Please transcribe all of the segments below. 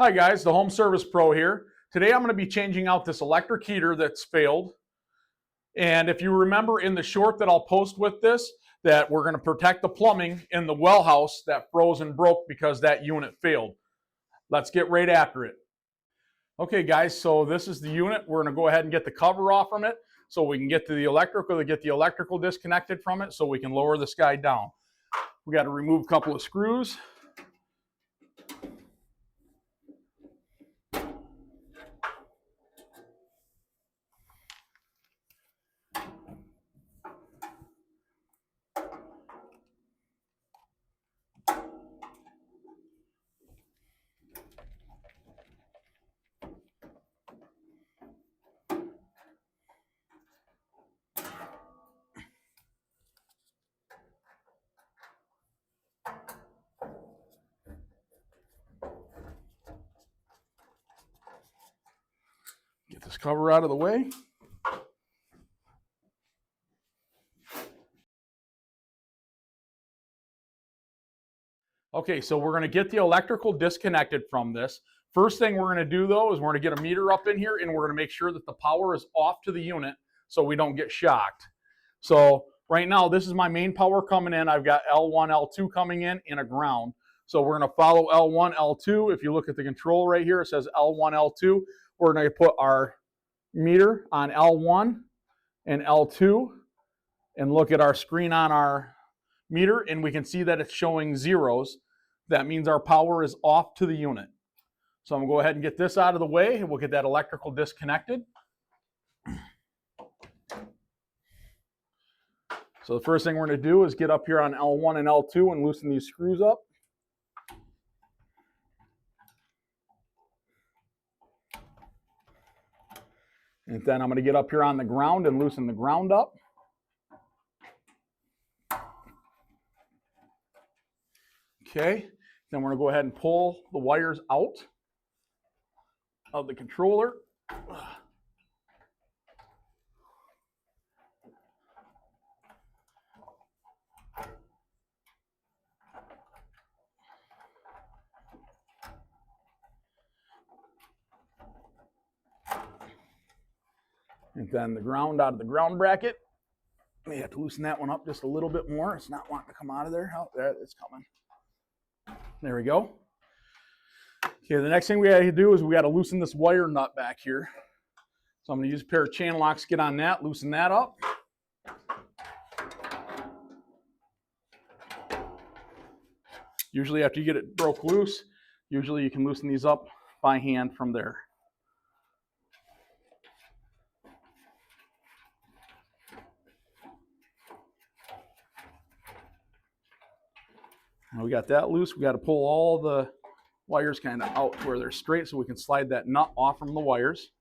Hi guys, the Home Service Pro here. Today I'm going to be changing out this electric heater that's failed. And if you remember in the short that I'll post with this, that we're going to protect the plumbing in the well house that froze and broke because that unit failed. Let's get right after it. Okay guys, so this is the unit. We're going to go ahead and get the cover off from it so we can get to the electrical, get the electrical disconnected from it so we can lower this guy down. We got to remove a couple of screws. Get this cover out of the way. Okay, so we're going to get the electrical disconnected from this. First thing we're going to do though is we're going to get a meter up in here and we're going to make sure that the power is off to the unit so we don't get shocked. So right now this is my main power coming in. I've got L1, L2 coming in and a ground. So we're going to follow L1, L2. If you look at the control right here, it says L1, L2. We're going to put our meter on L1 and L2 and look at our screen on our meter and we can see that it's showing zeros. That means our power is off to the unit. So I'm going to go ahead and get this out of the way and we'll get that electrical disconnected. So the first thing we're going to do is get up here on L1 and L2 and loosen these screws up. And then I'm going to get up here on the ground and loosen the ground up. Okay, then we're going to go ahead and pull the wires out of the controller. And then the ground out of the ground bracket. May have to loosen that one up just a little bit more. It's not wanting to come out of there. Oh, there it's coming. There we go. Okay, the next thing we got to do is we got to loosen this wire nut back here. So I'm going to use a pair of channel locks, get on that, loosen that up. Usually after you get it broke loose, usually you can loosen these up by hand from there. Now we got that loose. We got to pull all the wires kind of out to where they're straight so we can slide that nut off from the wires.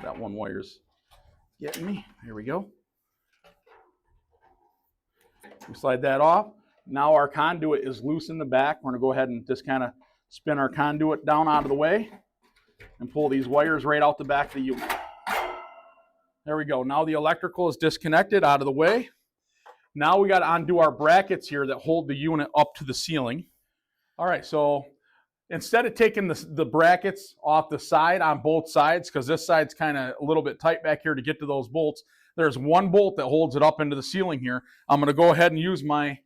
That one wire's getting me. Here we go. We slide that off. Now our conduit is loose in the back. We're going to go ahead and just kind of spin our conduit down out of the way and pull these wires right out the back of the unit. There we go. Now the electrical is disconnected out of the way. Now we got to undo our brackets here that hold the unit up to the ceiling. All right, so instead of taking the brackets off the side on both sides, because this side's kind of a little bit tight back here to get to those bolts, there's one bolt that holds it up into the ceiling here. I'm going to go ahead and use my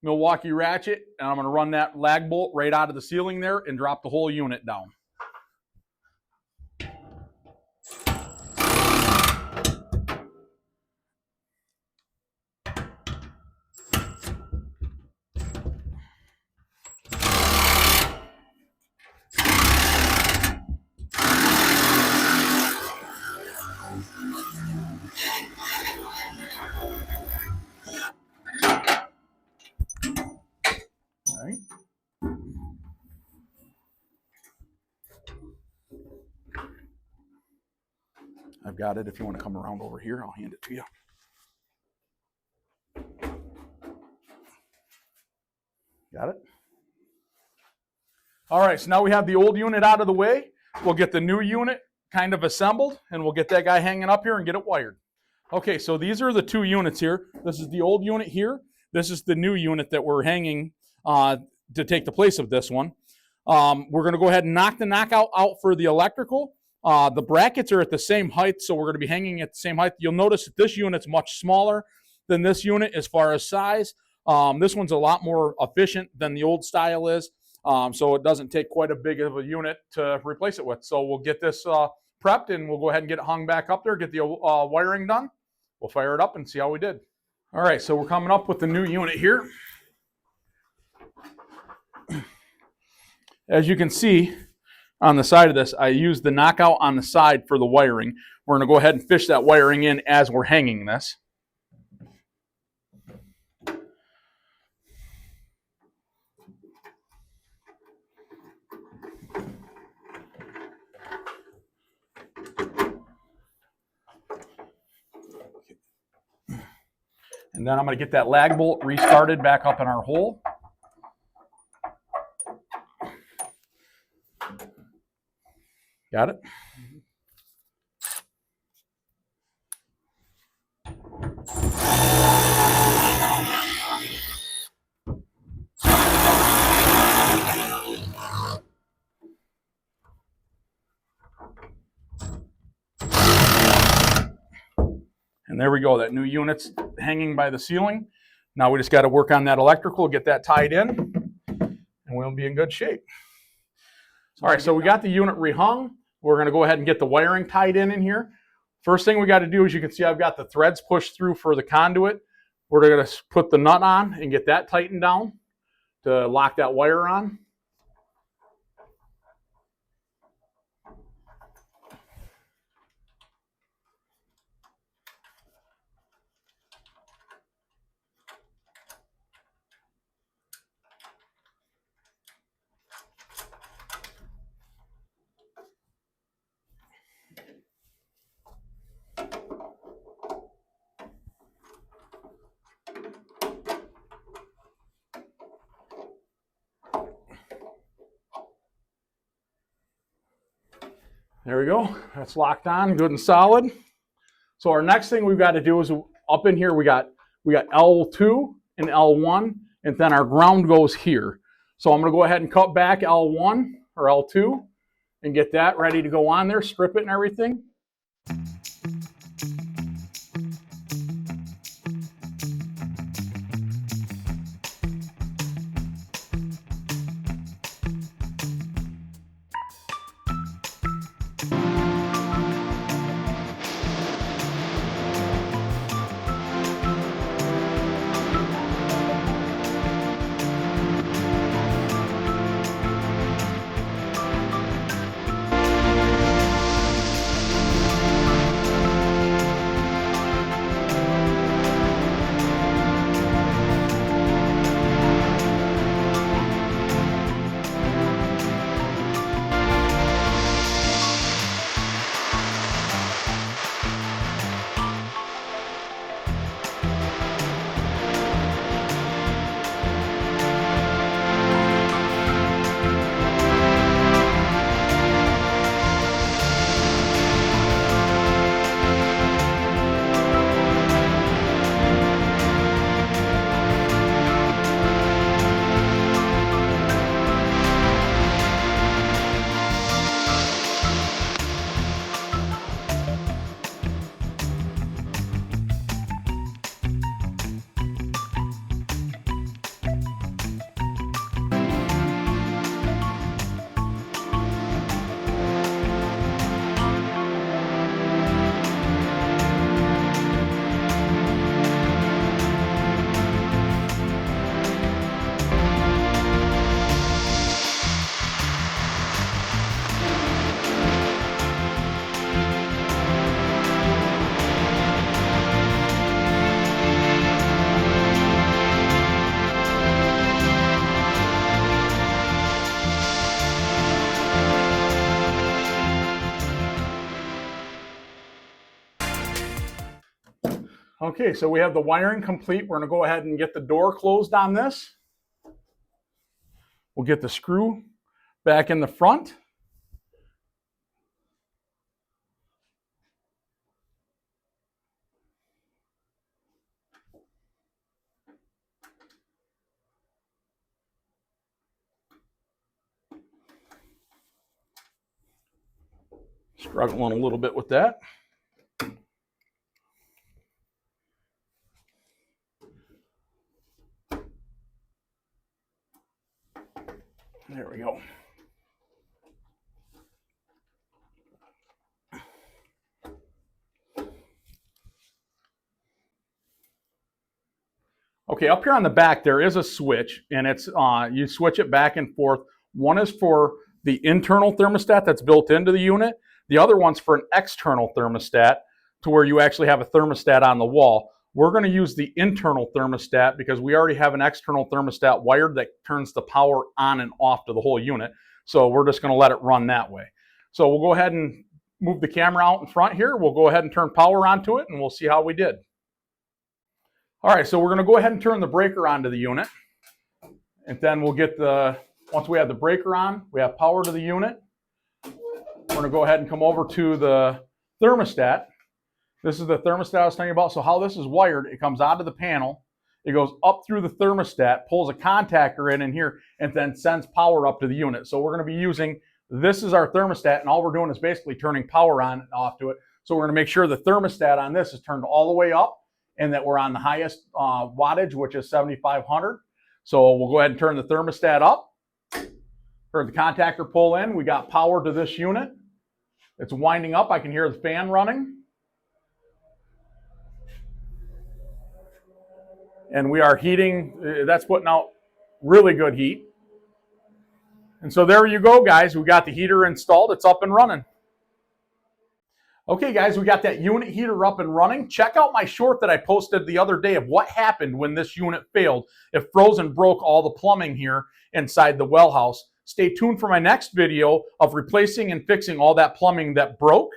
Milwaukee ratchet, and I'm going to run that lag bolt right out of the ceiling there and drop the whole unit down. All right. I've got it. If you want to come around over here, I'll hand it to you. Got it? All right, so now we have the old unit out of the way. We'll get the new unit kind of assembled, and we'll get that guy hanging up here and get it wired. Okay, so these are the two units here. This is the old unit here. This is the new unit that we're hanging to take the place of this one. We're going to go ahead and knock the knockout out for the electrical. The brackets are at the same height, so we're going to be hanging at the same height. You'll notice that this unit's much smaller than this unit as far as size. This one's a lot more efficient than the old style is, so it doesn't take quite a big of a unit to replace it with. So we'll get this prepped, and we'll go ahead and get it hung back up there, get the wiring done. We'll fire it up and see how we did. All right, so we're coming up with the new unit here. As you can see on the side of this, I used the knockout on the side for the wiring. We're going to go ahead and fish that wiring in as we're hanging this. And then I'm going to get that lag bolt restarted back up in our hole. Got it? And there we go, that new unit's hanging by the ceiling. Now we just got to work on that electrical, get that tied in, and we'll be in good shape. All right, so we got the unit rehung. We're going to go ahead and get the wiring tied in here. First thing we got to do is, you can see I've got the threads pushed through for the conduit. We're going to put the nut on and get that tightened down to lock that wire on. There we go. That's locked on, good and solid. So our next thing we've got to do is, up in here we got L2 and L1, and then our ground goes here. So I'm going to go ahead and cut back L1 or L2 and get that ready to go on there, strip it and everything. Okay, so we have the wiring complete. We're going to go ahead and get the door closed on this. We'll get the screw back in the front. Struggling a little bit with that. There we go. Okay, up here on the back, there is a switch, and it's you switch it back and forth. One is for the internal thermostat that's built into the unit. The other one's for an external thermostat to where you actually have a thermostat on the wall. We're going to use the internal thermostat because we already have an external thermostat wired that turns the power on and off to the whole unit. So we're just going to let it run that way. So we'll go ahead and move the camera out in front here. We'll go ahead and turn power onto it, and we'll see how we did. All right, so we're going to go ahead and turn the breaker onto the unit. And then we'll get once we have the breaker on, we have power to the unit. We're going to go ahead and come over to the thermostat. This is the thermostat I was telling you about. So how this is wired, it comes out of the panel. It goes up through the thermostat, pulls a contactor in here, and then sends power up to the unit. So we're going to be using, this is our thermostat, and all we're doing is basically turning power on and off to it. So we're going to make sure the thermostat on this is turned all the way up and that we're on the highest wattage, which is 7,500. So we'll go ahead and turn the thermostat up. Heard the contactor pull in. We got power to this unit. It's winding up. I can hear the fan running. And we are heating. That's putting out really good heat. And so there you go, guys. We got the heater installed. It's up and running. Okay, guys, we got that unit heater up and running. Check out my short that I posted the other day of what happened when this unit failed. It froze and broke all the plumbing here inside the well house. Stay tuned for my next video of replacing and fixing all that plumbing that broke.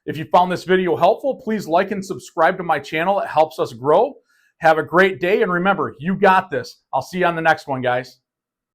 If you found this video helpful, please like and subscribe to my channel. It helps us grow. Have a great day, and remember, you got this. I'll see you on the next one, guys.